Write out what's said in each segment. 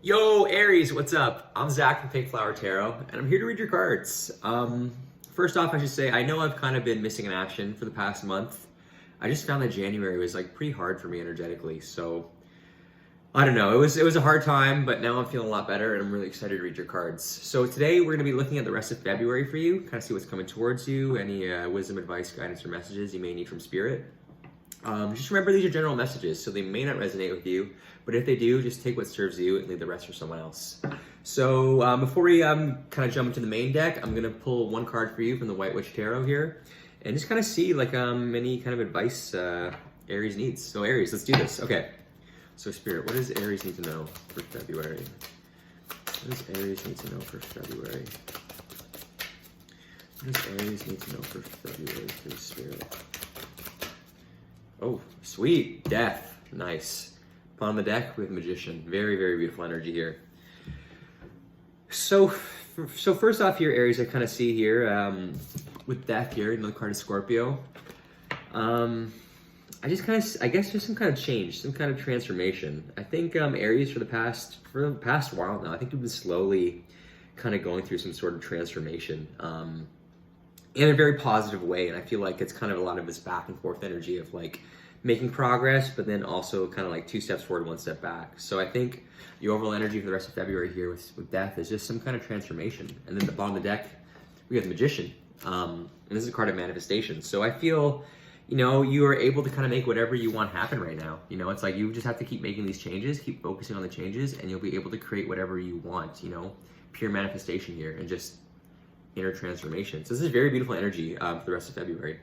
Yo, Aries, what's up? I'm Zach from Pink Flower Tarot, and I'm here to read your cards. First off, I should say, I know I've kind of been missing in action for the past month. I just found that January was like pretty hard for me energetically, so I don't know. It was a hard time, but now I'm feeling a lot better, and I'm really excited to read your cards. So today we're going to be looking at the rest of February for you, kind of see what's coming towards you, any wisdom, advice, guidance, or messages you may need from Spirit. Just remember these are general messages, so they may not resonate with you, but if they do, just take what serves you and leave the rest for someone else. So before we kind of jump into the main deck, I'm going to pull one card for you from the White Witch Tarot here, and just kind of see like any kind of advice Aries needs. So Aries, let's do this. Okay, so Spirit, what does Aries need to know for February? What does Aries need to know for February? What does Aries need to know for February, please, Spirit? Oh, sweet. Death. Nice. On the deck with Magician. Very, very beautiful energy here. So first off here, Aries, I kind of see here with Death here, another card of Scorpio. I guess just some kind of change, some kind of transformation. I think Aries for the past while now, I think we've been slowly kind of going through some sort of transformation. In a very positive way, and I feel like it's kind of a lot of this back and forth energy of like making progress, but then also kind of like 2 steps forward, 1 step back. So I think the overall energy for the rest of February here with Death is just some kind of transformation. And then at the bottom of the deck, we have the Magician, and this is a card of manifestation. So I feel, you are able to kind of make whatever you want happen right now. It's like you just have to keep making these changes, keep focusing on the changes, and you'll be able to create whatever you want. Pure manifestation here, and just inner transformation. So this is very beautiful energy for the rest of February.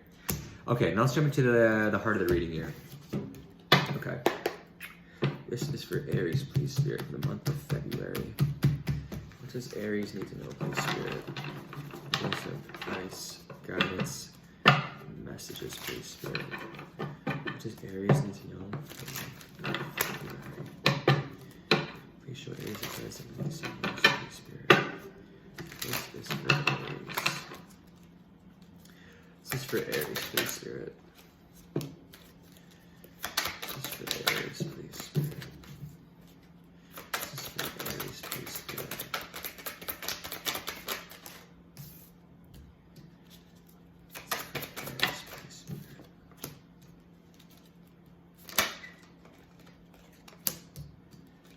Okay, now let's jump into the heart of the reading here. Okay. This is for Aries, please, Spirit, for the month of February. What does Aries need to know, please, Spirit? Wisdom, advice, guidance, messages, please, Spirit. What does Aries need to know for the month of February? Please show Aries advice and wisdom, please, Spirit. What's this for Aries? This is for Aries, please, Spirit. This is for Aries, please, Spirit. This is for Aries, please, Spirit. This is for Aries, please, Spirit.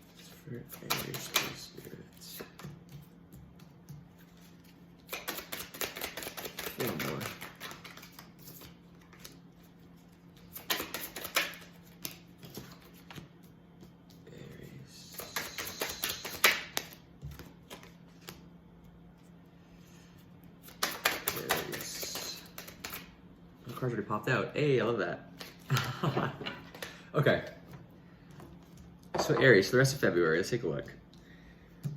This is for Aries, please, Spirit. One more. Cards already popped out. Hey, I love that. Okay. So Aries, for the rest of February, let's take a look.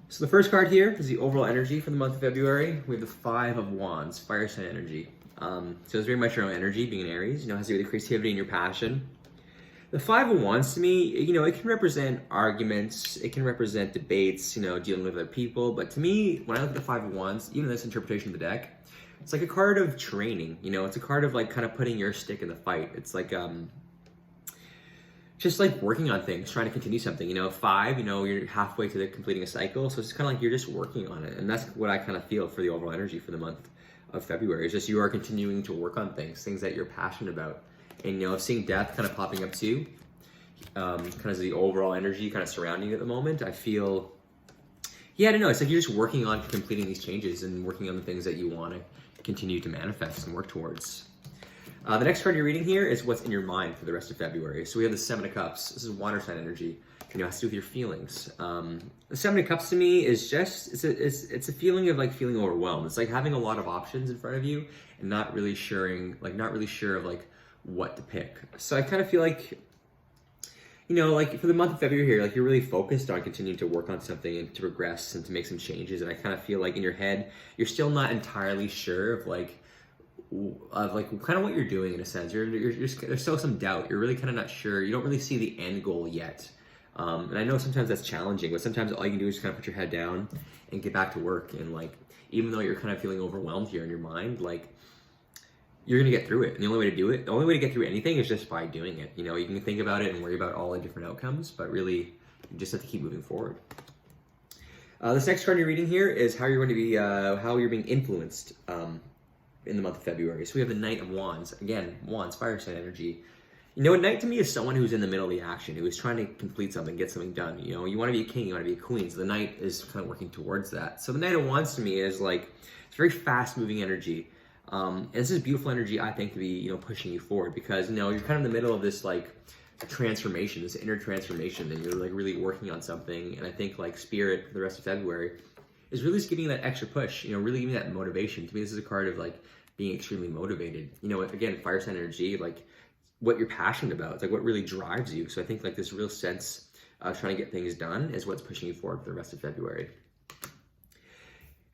So the first card here is the overall energy for the month of February. We have the 5 of Wands, fire sign energy. So it's very much your own energy, being an Aries. Has to do with the creativity and your passion. The 5 of Wands to me, it can represent arguments, it can represent debates, dealing with other people. But to me, when I look at the 5 of Wands, even this interpretation of the deck, it's like a card of training, it's a card of like kind of putting your stick in the fight. It's like, just like working on things, trying to continue something, 5, you're halfway to completing a cycle. So it's kind of like you're just working on it. And that's what I kind of feel for the overall energy for the month of February. It's just you are continuing to work on things that you're passionate about. And, seeing Death kind of popping up too, kind of the overall energy kind of surrounding you at the moment, I feel, I don't know. It's like you're just working on completing these changes and working on the things that you want to continue to manifest and work towards. The next card you're reading here is what's in your mind for the rest of February. So we have the 7 of Cups. This is water sign energy. It has to do with your feelings. The 7 of Cups to me is just, it's a feeling of like feeling overwhelmed. It's like having a lot of options in front of you and not really sure of like what to pick. So I kind of feel like, like for the month of February here, like you're really focused on continuing to work on something and to progress and to make some changes. And I kind of feel like in your head, you're still not entirely sure of kind of what you're doing in a sense. There's still some doubt. You're really kind of not sure. You don't really see the end goal yet. And I know sometimes that's challenging, but sometimes all you can do is kind of put your head down and get back to work. And like, even though you're kind of feeling overwhelmed here in your mind, like you're gonna get through it. And the only way to get through anything is just by doing it. You can think about it and worry about all the different outcomes, but really you just have to keep moving forward. This next card you're reading here is how you're going to be, how you're being influenced in the month of February. So we have the Knight of Wands. Again, Wands, fire sign energy. You know, a knight to me is someone who's in the middle of the action, who is trying to complete something, get something done. You know, you want to be a king, you want to be a queen. So the knight is kind of working towards that. So the Knight of Wands to me is like, it's very fast moving energy. And this is beautiful energy, I think, to be, you know, pushing you forward because, you know, you're kind of in the middle of this like transformation, this inner transformation, and you're like really working on something. And I think like Spirit for the rest of February is really just giving you that extra push, you know, really giving that motivation. To me, this is a card of like being extremely motivated. You know, again, fire sign energy, like what you're passionate about. It's like what really drives you. So I think like this real sense of trying to get things done is what's pushing you forward for the rest of February.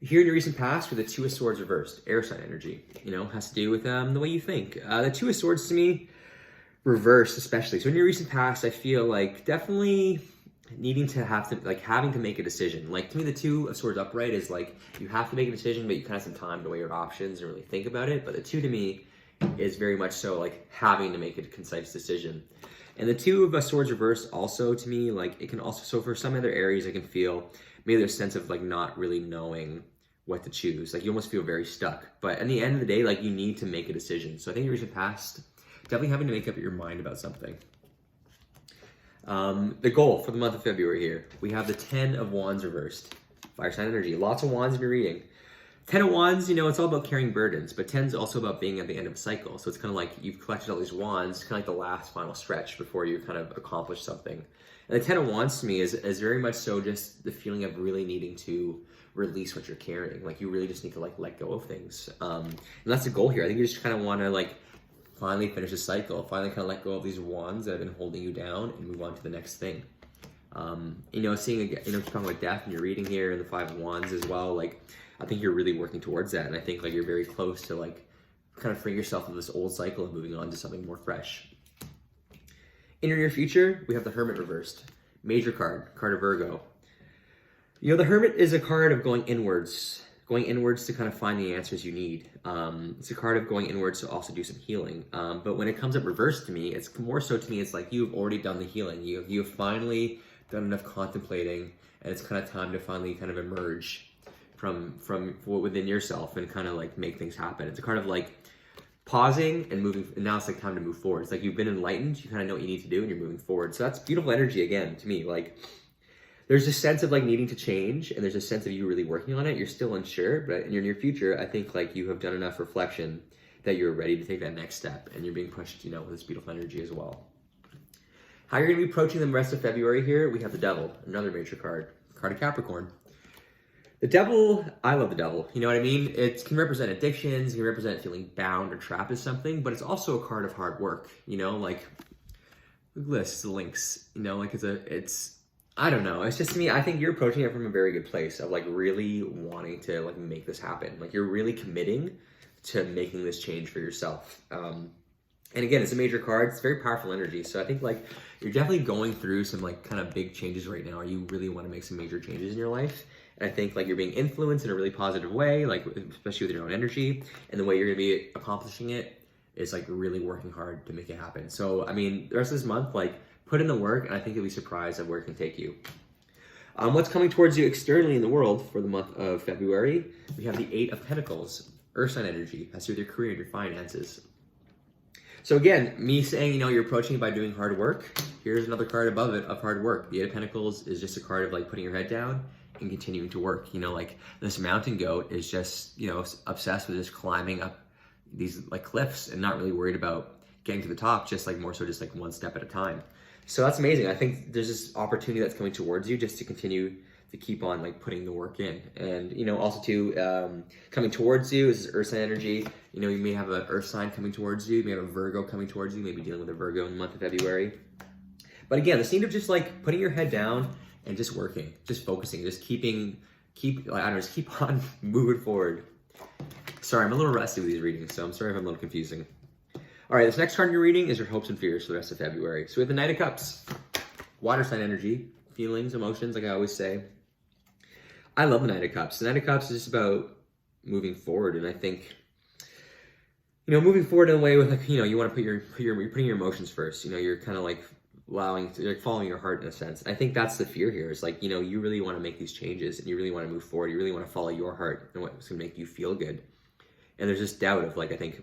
Here in your recent past, with the Two of Swords reversed, air sign energy, you know, has to do with the way you think. The Two of Swords to me, reversed especially. So in your recent past, I feel like definitely needing to having to make a decision. Like to me, the Two of Swords upright is like you have to make a decision, but you kind of have some time to weigh your options and really think about it. But the two to me is very much so like having to make a concise decision. And the Two of Swords reversed also to me, like it can also, so for some other Aries, I can feel maybe there's a sense of like not really knowing what to choose. Like you almost feel very stuck. But at the end of the day, like you need to make a decision. So I think your recent past, definitely having to make up your mind about something. The goal for the month of February here, we have the Ten of Wands reversed. Fire sign energy, lots of wands to be reading. Ten of Wands, you know, it's all about carrying burdens, but 10's also about being at the end of a cycle. So it's kind of like you've collected all these wands, kind of like the last final stretch before you kind of accomplish something. And the Ten of Wands to me is very much so just the feeling of really needing to release what you're carrying. Like you really just need to like let go of things. And that's the goal here. I think you just kind of want to like finally finish the cycle, finally kind of let go of these wands that have been holding you down and move on to the next thing. You know, seeing, you know, talking about death and you're reading here and the Five of Wands as well, like, I think you're really working towards that. And I think like you're very close to like kind of freeing yourself of this old cycle and moving on to something more fresh. In your near future, we have the Hermit reversed. Major card of Virgo. You know, the Hermit is a card of going inwards to kind of find the answers you need. It's a card of going inwards to also do some healing. But when it comes up reversed to me, it's more so to me, it's like you've already done the healing. You've finally done enough contemplating, and it's kind of time to finally kind of emerge from within yourself and kind of like make things happen. It's a kind of like pausing and moving, and now it's like time to move forward. It's like you've been enlightened, you kind of know what you need to do, and you're moving forward. So that's beautiful energy again to me. Like there's a sense of like needing to change, and there's a sense of you really working on it. You're still unsure, but in your near future, I think like you have done enough reflection that you're ready to take that next step, and you're being pushed, you know, with this beautiful energy as well. How you're going to be approaching the rest of February here, we have the Devil, another major card of Capricorn. The Devil, I love the Devil, you know what I mean? It can represent addictions, it can represent feeling bound or trapped as something, but it's also a card of hard work, you know, like, look at this, the links, you know, like I don't know, it's just to me, I think you're approaching it from a very good place of like really wanting to like make this happen. Like you're really committing to making this change for yourself. And again, it's a major card, it's very powerful energy. So I think like you're definitely going through some like kind of big changes right now. You really want to make some major changes in your life. And I think like you're being influenced in a really positive way, like especially with your own energy, and the way you're going to be accomplishing it is like really working hard to make it happen. So, I mean, the rest of this month, like put in the work, and I think you'll be surprised at where it can take you. What's coming towards you externally in the world for the month of February? We have the Eight of Pentacles, Earth sign energy, has to do with your career and your finances. So again, me saying, you know, you're approaching it by doing hard work. Here's another card above it of hard work. The Eight of Pentacles is just a card of like putting your head down and continuing to work. You know, like this mountain goat is just, you know, obsessed with just climbing up these like cliffs and not really worried about getting to the top, just like more so just like one step at a time. So that's amazing. I think there's this opportunity that's coming towards you just to continue to keep on like putting the work in. And, you know, also too, coming towards you is this Earth sign energy. You know, you may have an Earth sign coming towards you, you may have a Virgo coming towards you, maybe dealing with a Virgo in the month of February. But again, this need of just like putting your head down and just working, just focusing, just keep on moving forward. Sorry, I'm a little rusty with these readings, so I'm sorry if I'm a little confusing. All right, this next card you're reading is your hopes and fears for the rest of February. So we have the Knight of Cups, water sign energy, feelings, emotions, like I always say. I love the Knight of Cups. The Knight of Cups is just about moving forward, and I think, you know, moving forward in a way with like, you know, you want to you're putting your emotions first. You know, you're kind of like allowing to, like, following your heart in a sense. I think that's the fear here. Is like, you know, you really want to make these changes and you really want to move forward. You really want to follow your heart and what's going to make you feel good. And there's this doubt of like, I think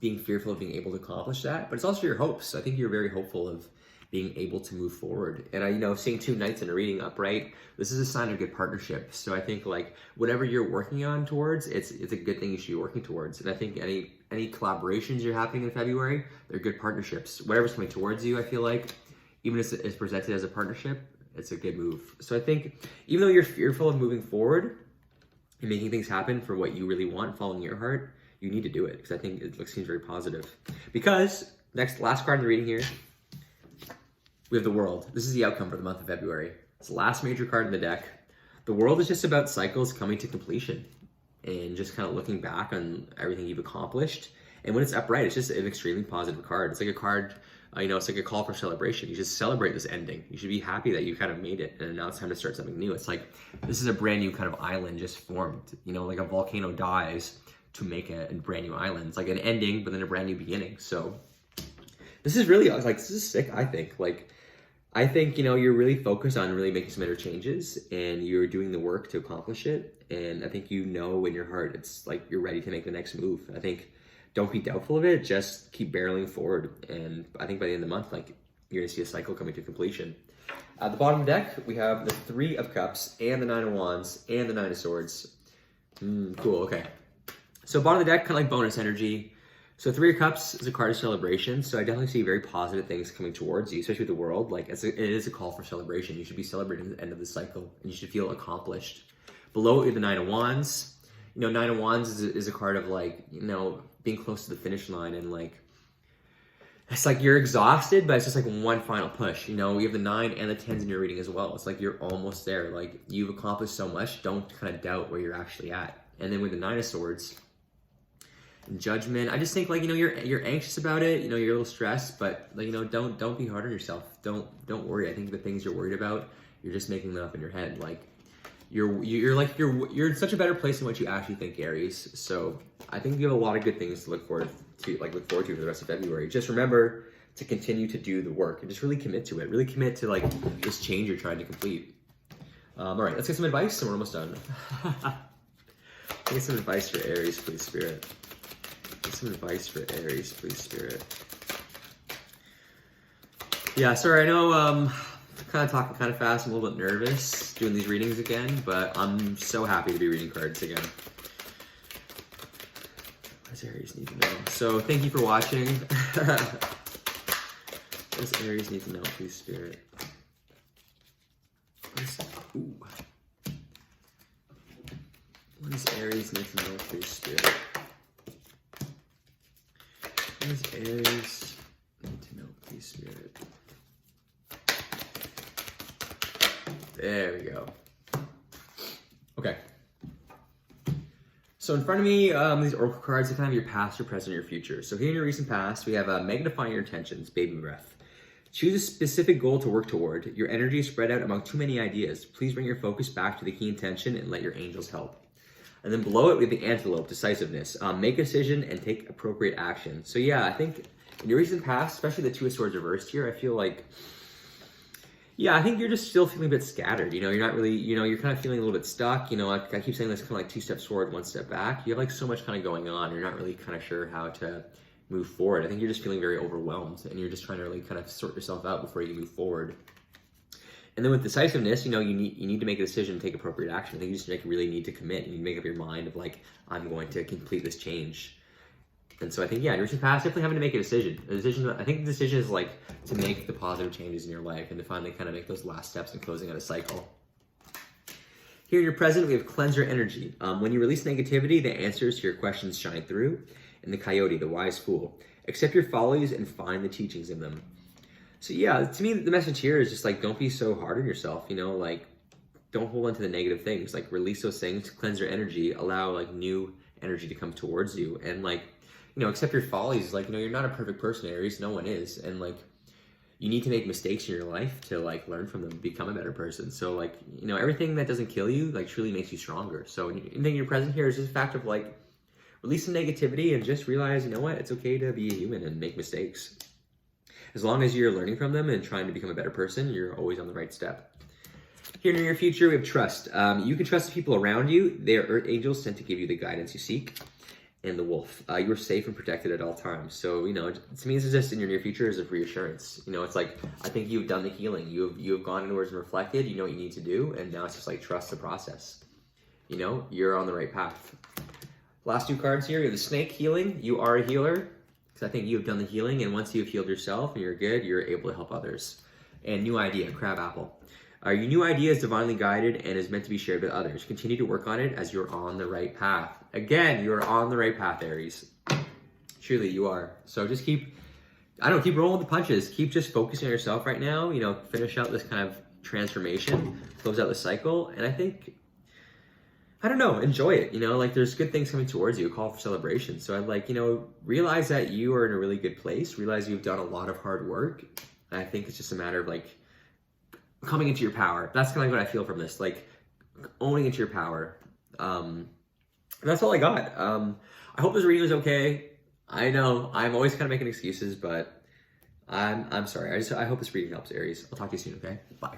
being fearful of being able to accomplish that, but it's also your hopes. I think you're very hopeful of being able to move forward. And I, you know, seeing 2 knights in a reading upright, this is a sign of good partnership. So I think like whatever you're working on towards, it's a good thing you should be working towards. And I think any collaborations you're happening in February, they're good partnerships. Whatever's coming towards you, I feel like, even if it's presented as a partnership, it's a good move. So I think even though you're fearful of moving forward and making things happen for what you really want, following your heart, you need to do it, because I think it seems very positive. Because last card in the reading here, we have the World. This is the outcome for the month of February. It's the last major card in the deck. The World is just about cycles coming to completion and just kind of looking back on everything you've accomplished. And when it's upright, it's just an extremely positive card. It's like a card, you know, it's like a call for celebration. You should celebrate this ending. You should be happy that you kind of made it, and now it's time to start something new. It's like this is a brand new kind of island just formed. You know, like a volcano dies to make a brand new island. It's like an ending, but then a brand new beginning. So this is really like, this is sick, I think. Like, I think, you know, you're really focused on really making some inner changes and you're doing the work to accomplish it. And I think, you know, in your heart, it's like you're ready to make the next move. I think don't be doubtful of it. Just keep barreling forward. And I think by the end of the month, like, you're going to see a cycle coming to completion. At the bottom of the deck, we have the 3 of Cups and the 9 of Wands and the 9 of Swords. Cool, okay. So bottom of the deck, kind of like bonus energy. So 3 of Cups is a card of celebration. So I definitely see very positive things coming towards you, especially with the World. Like it is a call for celebration. You should be celebrating the end of the cycle and you should feel accomplished. Below it, the 9 of Wands. You know, 9 of Wands is a card of like, you know, being close to the finish line and like, it's like you're exhausted, but it's just like one final push. You know, we have the 9 and the 10s in your reading as well. It's like you're almost there. Like you've accomplished so much. Don't kind of doubt where you're actually at. And then with the 9 of Swords, Judgment, I just think like, you know, you're anxious about it, you know, you're a little stressed, but like, you know, don't be hard on yourself. Don't worry. I think the things you're worried about, you're just making them up in your head. Like you're in such a better place than what you actually think, Aries. So I think you have a lot of good things to look forward to for the rest of February. Just remember to continue to do the work and just really commit to it. Really commit to like this change you're trying to complete. All right, let's get some advice and we're almost done. Get some advice for Aries, please, Spirit. Get some advice for Aries, please, Spirit. Yeah, sorry, I know I'm kind of talking kind of fast. I'm a little bit nervous doing these readings again, but I'm so happy to be reading cards again. What does Aries need to know? So thank you for watching. What does Aries need to know, please, Spirit? What does Aries need to know, please, Spirit? What does Aries need to know, please, Spirit? There we go. Okay. So in front of me, these oracle cards are kind of your past, your present, your future. So here in your recent past, we have magnifying your intentions, baby breath. Choose a specific goal to work toward. Your energy is spread out among too many ideas. Please bring your focus back to the key intention and let your angels help. And then below it, we have the antelope, decisiveness. Make a decision and take appropriate action. So yeah, I think in your recent past, especially the 2 of Swords reversed here, I feel like, yeah, I think you're just still feeling a bit scattered. You know, you're not really, you know, you're kind of feeling a little bit stuck. You know, I keep saying this kind of like 2 steps forward, 1 step back. You have like so much kind of going on. You're not really kind of sure how to move forward. I think you're just feeling very overwhelmed and you're just trying to really kind of sort yourself out before you move forward. And then with decisiveness, you know, you need to make a decision and take appropriate action. I think you just really need to commit. You need to make up your mind of like, I'm going to complete this change. And so I think, yeah, in your recent past, definitely having to make a decision. I think the decision is like to make the positive changes in your life and to finally kind of make those last steps in closing out a cycle. Here in your present, we have cleanse your energy. When you release negativity, the answers to your questions shine through. And the coyote, the wise fool. Accept your follies and find the teachings in them. So yeah, to me, the message here is just like, don't be so hard on yourself, you know, like don't hold on to the negative things, like release those things, cleanse your energy, allow like new energy to come towards you. And like, you know, accept your follies. Like, you know, you're not a perfect person, Aries, no one is. And like, you need to make mistakes in your life to like learn from them, become a better person. So like, you know, everything that doesn't kill you, like truly makes you stronger. So anything you're present here is just a fact of like, release some negativity and just realize, you know what, it's okay to be a human and make mistakes. as long as you're learning from them and trying to become a better person, you're always on the right step. Here in the near future, we have trust. You can trust the people around you. Their earth angels tend to give you the guidance you seek. And the wolf, you are safe and protected at all times. So, you know, to me, it's just in your near future is a reassurance. You know, it's like, I think you've done the healing. You have gone inwards and reflected. You know what you need to do. And now it's just like, trust the process. You know, you're on the right path. Last two cards here, you have the snake healing. You are a healer. Because I think you have done the healing. And once you've healed yourself and you're good, you're able to help others. And new idea, crab apple. Your new idea is divinely guided and is meant to be shared with others. Continue to work on it as you're on the right path. Again, you're on the right path, Aries. Truly, you are. So just keep rolling with the punches. Keep just focusing on yourself right now. You know, finish out this kind of transformation, close out the cycle. And I think, I don't know, enjoy it. You know, like there's good things coming towards you, a call for celebration. So I'd like, you know, realize that you are in a really good place. Realize you've done a lot of hard work. And I think it's just a matter of like, coming into your power. That's kind of what I feel from this, like owning into your power. And that's all I got. I hope this reading was okay. I know I'm always kind of making excuses, but I'm sorry. I hope this reading helps, Aries. I'll talk to you soon, okay? Bye.